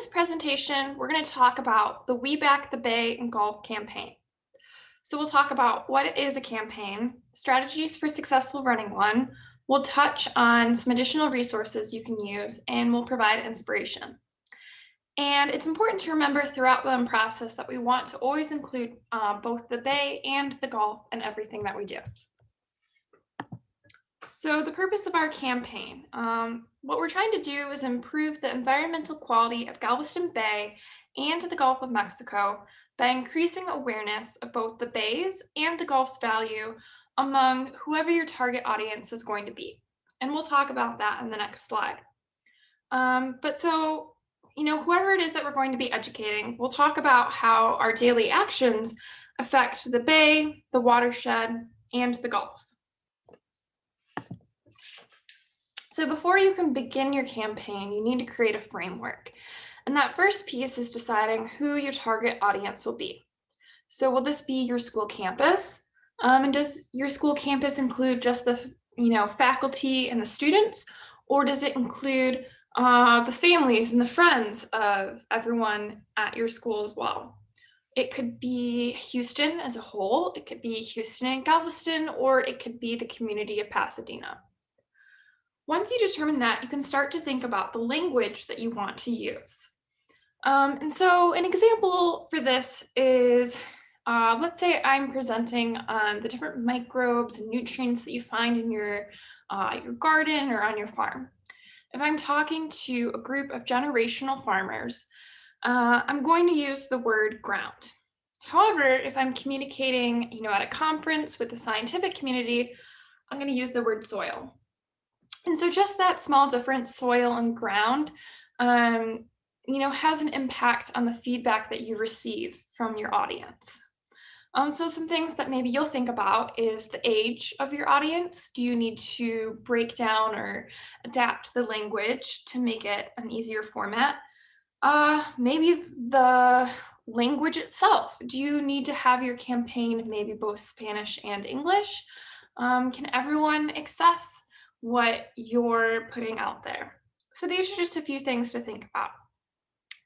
this presentation, we're going to talk about the We Back the Bay and Golf campaign. So we'll talk about what is a campaign, strategies for successful running one, we'll touch on some additional resources you can use, and we'll provide inspiration. And it's important to remember throughout the process that we want to always include both the bay and the golf in everything that we do. So the purpose of our campaign, what we're trying to do is improve the environmental quality of Galveston Bay and the Gulf of Mexico by increasing awareness of both the bays and the Gulf's value among whoever your target audience is going to be. And we'll talk about that in the next slide. Whoever it is that we're going to be educating, we'll talk about how our daily actions affect the bay, the watershed, and the Gulf. So before you can begin your campaign, you need to create a framework. And that first piece is deciding who your target audience will be. So will this be your school campus? And does your school campus include just the faculty and the students? Or does it include the families and the friends of everyone at your school as well? It could be Houston as a whole, it could be Houston and Galveston, or it could be the community of Pasadena. Once you determine that, you can start to think about the language that you want to use. And so an example for this is, let's say I'm presenting on the different microbes and nutrients that you find in your garden or on your farm. If I'm talking to a group of generational farmers, I'm going to use the word ground. However, if I'm communicating, at a conference with the scientific community, I'm going to use the word soil. And so just that small difference, soil and ground, has an impact on the feedback that you receive from your audience. So some things that maybe you'll think about is the age of your audience. Do you need to break down or adapt the language to make it an easier format? Maybe the language itself. Do you need to have your campaign maybe both Spanish and English? Can everyone access what you're putting out there? So these are just a few things to think about.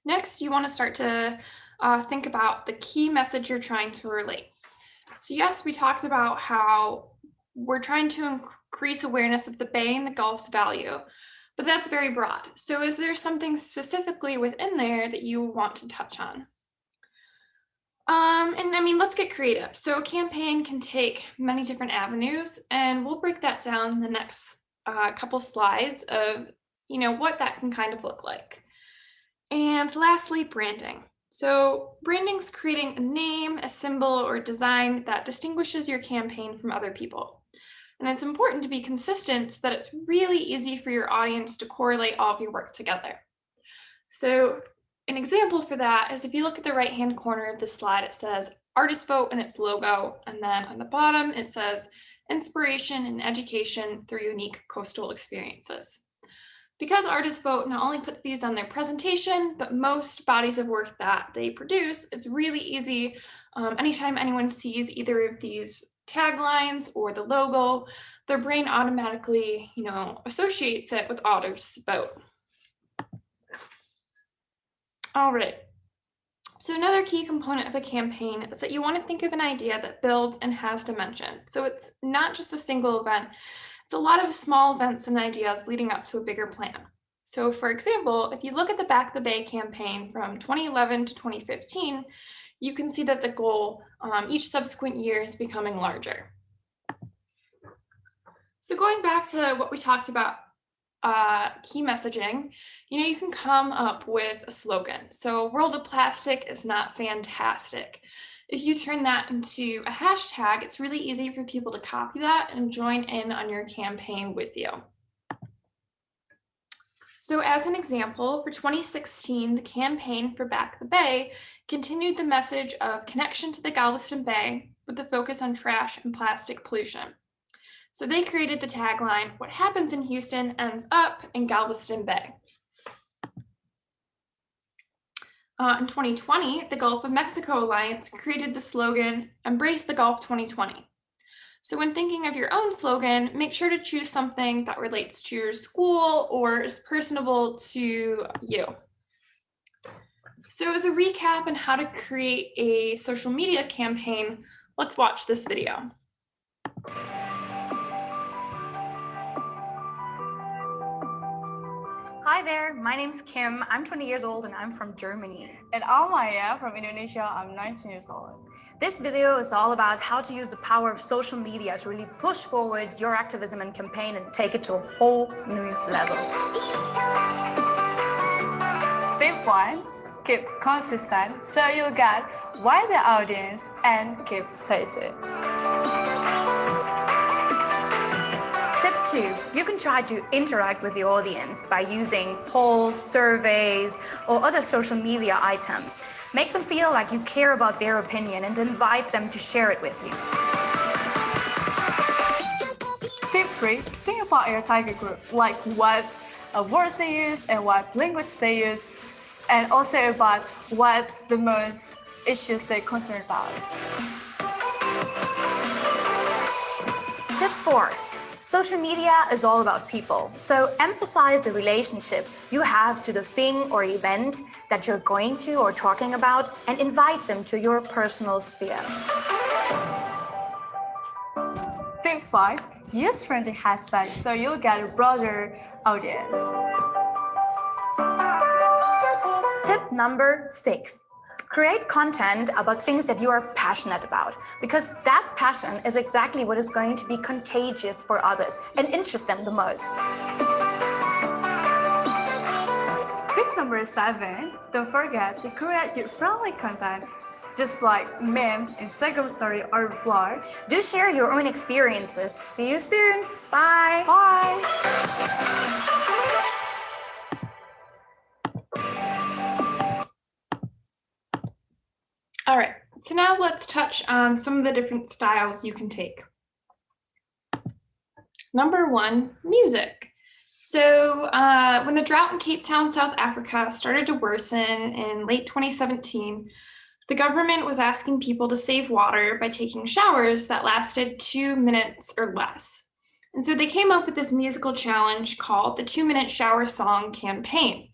Next, you want to start to think about the key message you're trying to relate. So yes, we talked about how we're trying to increase awareness of the bay and the Gulf's value, but that's very broad. So is there something specifically within there that you want to touch on? Let's get creative. So a campaign can take many different avenues, and we'll break that down in the next couple slides of, what that can kind of look like. And lastly, branding. So branding's creating a name, a symbol, or a design that distinguishes your campaign from other people. And it's important to be consistent so that it's really easy for your audience to correlate all of your work together. So an example for that is if you look at the right-hand corner of this slide, it says Artist Vote and its logo. And then on the bottom, it says inspiration and education through unique coastal experiences. Because Artist Vote not only puts these on their presentation, but most bodies of work that they produce, it's really easy. Anytime anyone sees either of these taglines or the logo, their brain automatically, associates it with Artist Vote. All right. So another key component of a campaign is that you want to think of an idea that builds and has dimension. So it's not just a single event. It's a lot of small events and ideas leading up to a bigger plan. So for example, if you look at the Back the Bay campaign from 2011 to 2015, you can see that the goal each subsequent year is becoming larger. So going back to what we talked about, key messaging, you can come up with a slogan. So World of Plastic is not fantastic. If you turn that into a hashtag, it's really easy for people to copy that and join in on your campaign with you. So as an example, for 2016, the campaign for Back the Bay continued the message of connection to the Galveston Bay with a focus on trash and plastic pollution. So they created the tagline, "What happens in Houston ends up in Galveston Bay." In 2020, the Gulf of Mexico Alliance created the slogan, "Embrace the Gulf 2020." So when thinking of your own slogan, make sure to choose something that relates to your school or is personable to you. So as a recap on how to create a social media campaign, let's watch this video. Hi there, my name's Kim. I'm 20 years old and I'm from Germany. And I'm Maya from Indonesia. I'm 19 years old. This video is all about how to use the power of social media to really push forward your activism and campaign and take it to a whole new level. Tip 1, keep consistent so you'll get wider audience and keep stated. Tip 2, you can try to interact with the audience by using polls, surveys, or other social media items. Make them feel like you care about their opinion and invite them to share it with you. Tip 3, think about your target group, like what words they use and what language they use, and also about what's the most issues they're concerned about. Tip 4. Social media is all about people, so emphasize the relationship you have to the thing or event that you're going to or talking about and invite them to your personal sphere. Tip 5, use friendly hashtags so you'll get a broader audience. Tip number 6. Create content about things that you are passionate about, because that passion is exactly what is going to be contagious for others and interest them the most. Tip number 7, don't forget to create your friendly content, just like memes, Instagram story, or vlog. Do share your own experiences. See you soon. Bye. Bye. All right, so now let's touch on some of the different styles you can take. Number 1, music. So when the drought in Cape Town, South Africa started to worsen in late 2017, the government was asking people to save water by taking showers that lasted 2 minutes or less. And so they came up with this musical challenge called the 2-Minute Shower Song Campaign.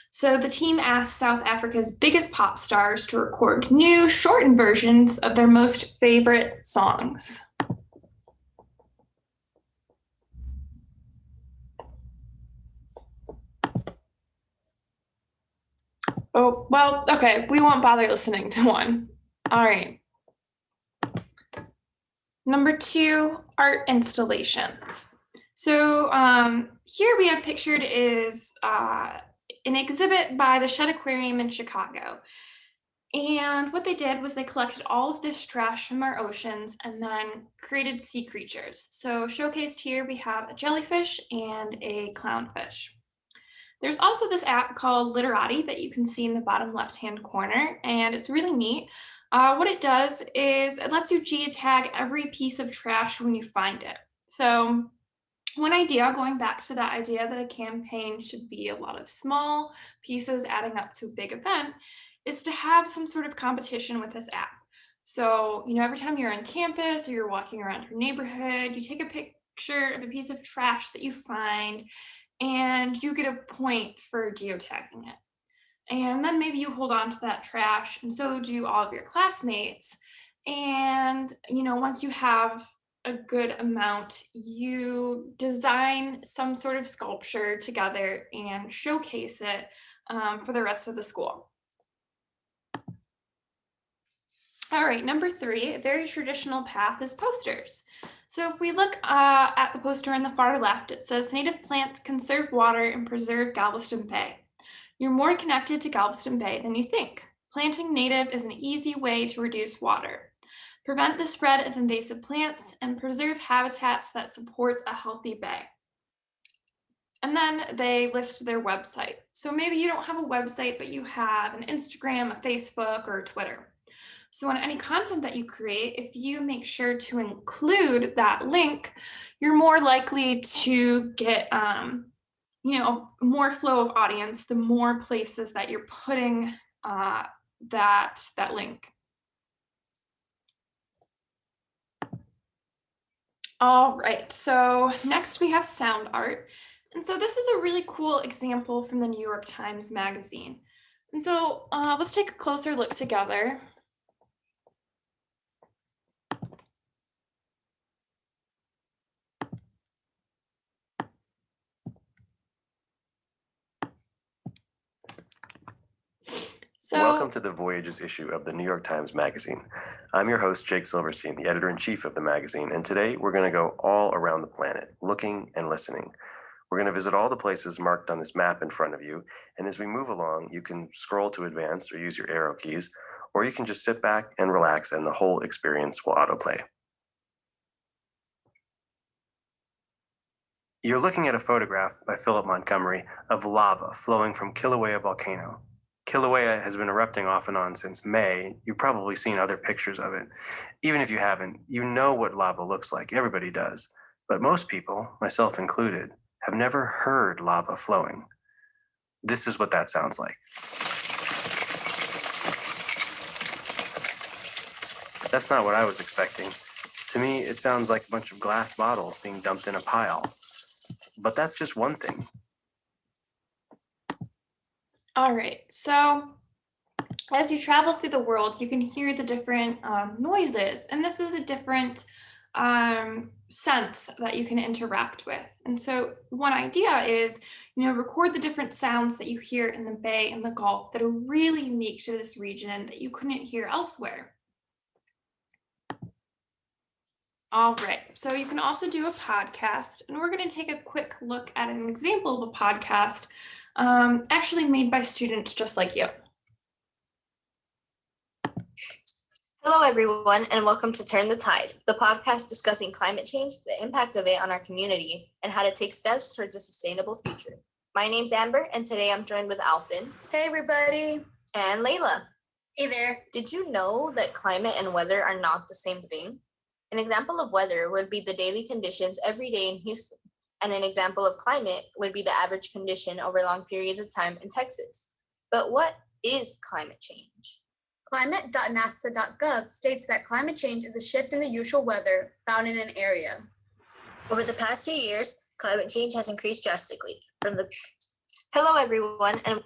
So the team asked South Africa's biggest pop stars to record new, shortened versions of their most favorite songs. Oh, well, okay, we won't bother listening to one. All right. Number 2, art installations. So here we have pictured is an exhibit by the Shedd Aquarium in Chicago. And what they did was they collected all of this trash from our oceans and then created sea creatures. So showcased here, we have a jellyfish and a clownfish. There's also this app called Literati that you can see in the bottom left-hand corner, and it's really neat. What it does is it lets you geotag every piece of trash when you find it. So one idea, going back to that idea that a campaign should be a lot of small pieces adding up to a big event, is to have some sort of competition with this app. So, every time you're on campus or you're walking around your neighborhood, you take a picture of a piece of trash that you find, and you get a point for geotagging it. And then maybe you hold on to that trash, and so do all of your classmates. And, once you have a good amount, you design some sort of sculpture together and showcase it for the rest of the school. All right, number 3, a very traditional path is posters. So if we look at the poster on the far left, it says native plants conserve water and preserve Galveston Bay. You're more connected to Galveston Bay than you think. Planting native is an easy way to reduce water, prevent the spread of invasive plants, and preserve habitats that support a healthy bay. And then they list their website. So maybe you don't have a website, but you have an Instagram, a Facebook, or a Twitter. So on any content that you create, if you make sure to include that link, you're more likely to get more flow of audience the more places that you're putting that link. All right, so next we have sound art. And so this is a really cool example from the New York Times Magazine. And so let's take a closer look together. Welcome to the Voyages issue of the New York Times Magazine. I'm your host, Jake Silverstein, the editor-in-chief of the magazine, and today we're going to go all around the planet, looking and listening. We're going to visit all the places marked on this map in front of you, and as we move along, you can scroll to advance or use your arrow keys, or you can just sit back and relax and the whole experience will autoplay. You're looking at a photograph by Philip Montgomery of lava flowing from Kilauea volcano. Kilauea has been erupting off and on since May. You've probably seen other pictures of it. Even if you haven't, you know what lava looks like. Everybody does. But most people, myself included, have never heard lava flowing. This is what that sounds like. That's not what I was expecting. To me, it sounds like a bunch of glass bottles being dumped in a pile. But that's just one thing. All right, so as you travel through the world, you can hear the different noises, and this is a different sense that you can interact with. And so one idea is, record the different sounds that you hear in the Bay and the Gulf that are really unique to this region that you couldn't hear elsewhere. All right, so you can also do a podcast, and we're going to take a quick look at an example of a podcast actually made by students just like you. Hello, everyone, and welcome to Turn the Tide, the podcast discussing climate change, the impact of it on our community, and how to take steps towards a sustainable future. My name's Amber, and today I'm joined with Alvin. Hey, everybody. And Layla. Hey there. Did you know that climate and weather are not the same thing? An example of weather would be the daily conditions every day in Houston, and an example of climate would be the average condition over long periods of time in Texas. But what is climate change? Climate.nasa.gov states that climate change is a shift in the usual weather found in an area. Over the past 2 years, climate change has increased drastically. Hello, everyone, and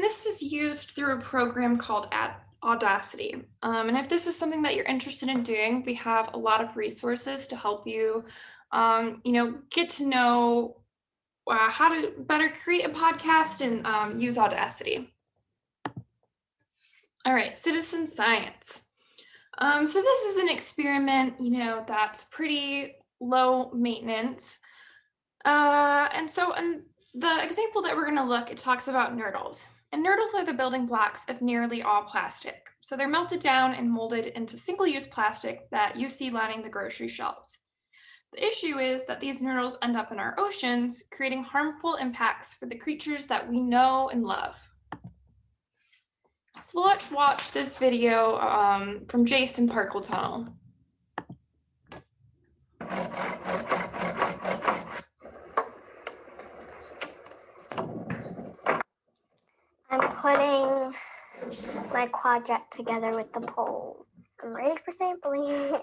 this was used through a program called Audacity. And if this is something that you're interested in doing, we have a lot of resources to help you, get to know how to better create a podcast and use Audacity. All right, citizen science. So this is an experiment, that's pretty low maintenance. And the example that we're going to look, it talks about nurdles. And nurdles are the building blocks of nearly all plastic. So they're melted down and molded into single-use plastic that you see lining the grocery shelves. The issue is that these nurdles end up in our oceans, creating harmful impacts for the creatures that we know and love. So let's watch this video from Jason Parkle Tunnel. I'm putting my quad jet together with the pole. I'm ready for sampling.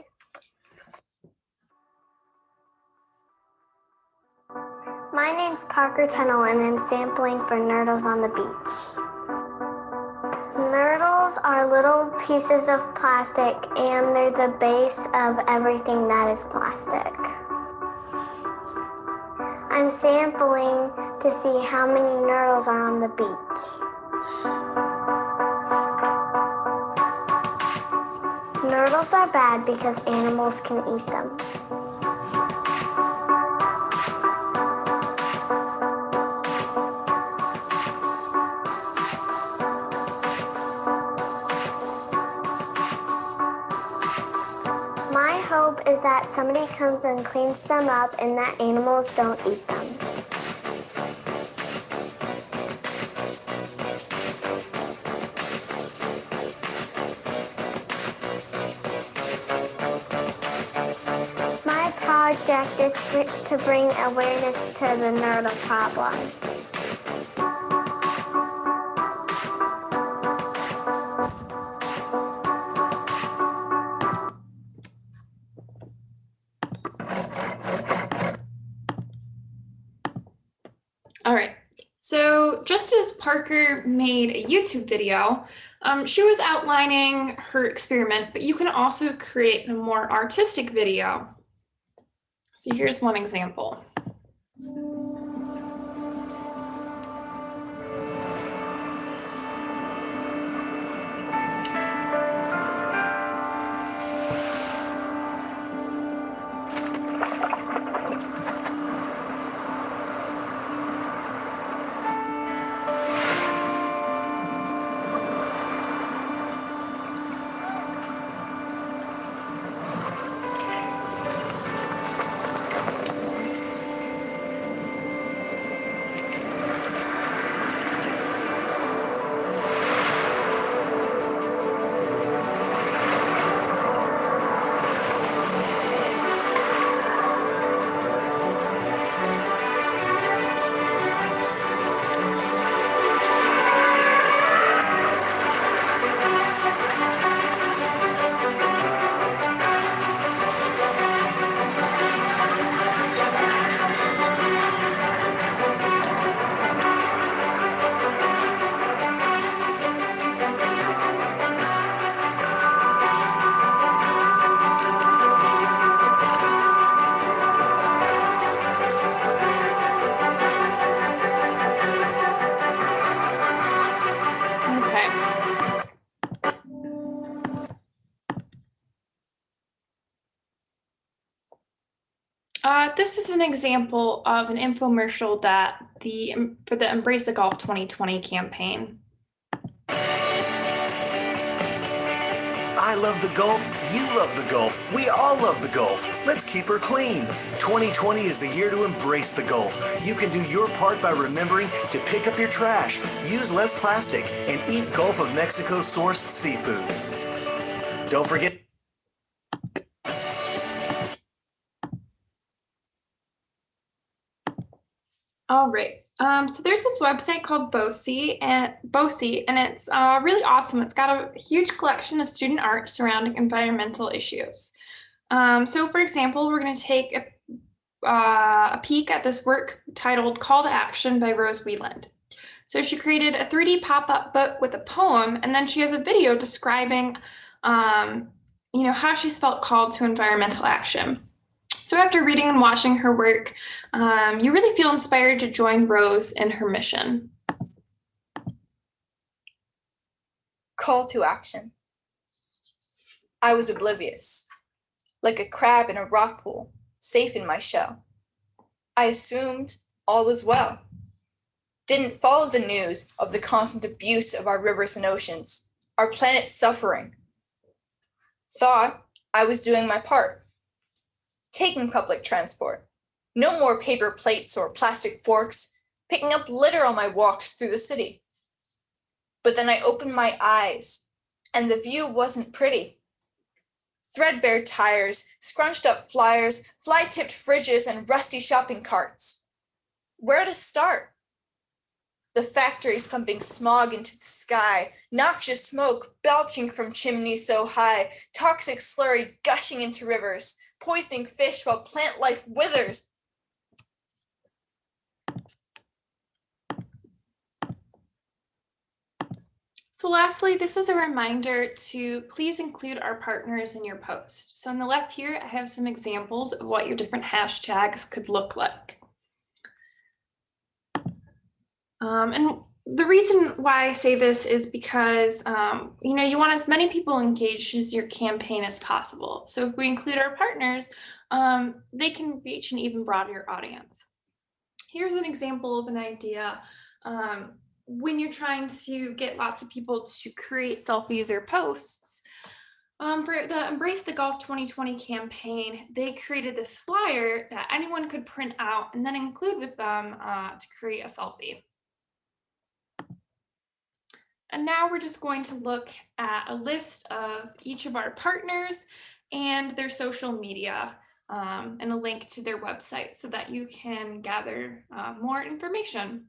My name's Parker Tunnel and I'm sampling for nurdles on the beach. Nurdles are little pieces of plastic and they're the base of everything that is plastic. I'm sampling to see how many nurdles are on the beach. Nurdles are bad because animals can eat them. My hope is that somebody comes and cleans them up and that animals don't eat them. My project is to bring awareness to the nurdle problem. All right, So just as Parker made a YouTube video, she was outlining her experiment, but you can also create a more artistic video. So here's one example. This is an example of an infomercial that for the Embrace the Golf 2020 campaign. I love the Gulf, you love the Gulf, we all love the Gulf. Let's keep her clean. 2020 is the year to embrace the Gulf. You can do your part by remembering to pick up your trash, use less plastic, and eat Gulf of Mexico sourced seafood. Don't forget. All right. So there's this website called BOSI, and it's really awesome. It's got a huge collection of student art surrounding environmental issues. So for example, we're going to take a peek at this work titled Call to Action by Rose Wieland. So she created a 3D pop-up book with a poem, and then she has a video describing how she's felt called to environmental action. So after reading and watching her work, you really feel inspired to join Rose in her mission. Call to action. I was oblivious, like a crab in a rock pool, safe in my shell. I assumed all was well. Didn't follow the news of the constant abuse of our rivers and oceans, our planet suffering. Thought I was doing my part. Taking public transport. No more paper plates or plastic forks, picking up litter on my walks through the city. But then I opened my eyes, and the view wasn't pretty. Threadbare tires, scrunched up flyers, fly-tipped fridges, and rusty shopping carts. Where to start? The factories pumping smog into the sky, noxious smoke belching from chimneys so high, toxic slurry gushing into rivers, poisoning fish while plant life withers. So lastly, this is a reminder to please include our partners in your post. So on the left here, I have some examples of what your different hashtags could look like. And the reason why I say this is because, you want as many people engaged as your campaign as possible. So if we include our partners, they can reach an even broader audience. Here's an example of an idea. When you're trying to get lots of people to create selfies or posts, for the Embrace the Golf 2020 campaign, they created this flyer that anyone could print out and then include with them to create a selfie. And now we're just going to look at a list of each of our partners and their social media and a link to their website so that you can gather more information.